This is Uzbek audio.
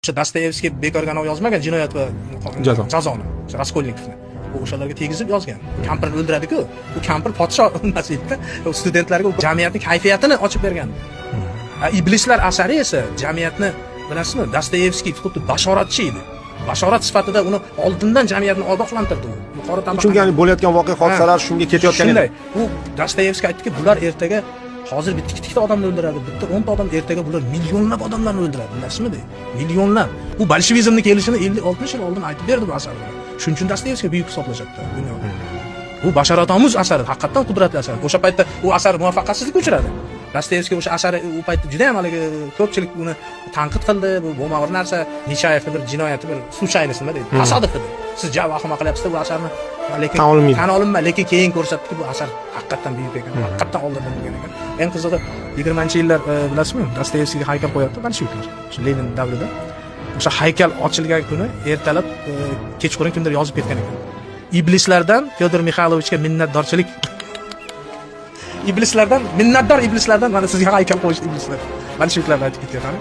O'sha Dostoyevskiy bekorga yozmagan jinoyat va jazoni, Raskolnikovni. U o'shalarga tegizib yozgan. Kampir o'ldiradi-ku. U kampir podsho emas edi. Studentlarga jamiyatning kayfiyatini ochib bergan. Iblislar asari esa jamiyatni bilasizmi? Dostoyevskiy xuddi bashoratchi edi. Bashorat sifatida uni oldindan jamiyatni ogohlantirdi. Yuqori tabaqani. Chunki bo'layotgan voqea hodisalar shunga ketayotgan edi. U Dostoyevskiy aytdiki, bular ertaga hozir bitta ikkita odamni o'ldiradi, bitta 10 ta odam, ertaga bular millionlab odamlarni o'ldiradi, bilasizmi deydi. Millionlab. U bolshevizmning kelishini 50-60 yil oldin aytib berdi bu asarda. Shuning uchun Dostoyevskiy buyuk hisoblashadi dunyoda. Bu bashoratomuz asar, haqiqatan qudratli asar. O'sha paytda u asar muvaffaqiyatsizlikka uchradi. Dostoyevskiy o'sha asari u paytda juda ham haligi ko'pchilik uni tanqid qildi. Bu bo'lmag'ur narsa, Nechayevning bir jinoyati, bir случайность nima deydi? Tasodif edi. Siz javob vahima qilyapsiz bu asarni, lekin tan olinma, lekin keyin ko'rsatdiki bu asar haqiqatan buyuk ekan, haqiqatan oldindan bo'lgan ekan. Eng qizig'i 20-yillar bilasizmi? Dostoyevskiyga haykal qo'yapti bolsheviklar. O'sha Lenin davrida. O'sha haykal ochilgan kuni ertalab kechqurun kimdir yozib ketgan ekan. Iblislardan Fyodor Mixaylovichga minnatdorchilik. Iblislardan, minnatdor iblislardan mana sizga haykal qo'yish iblislar. Bolsheviklar aytib ketgan.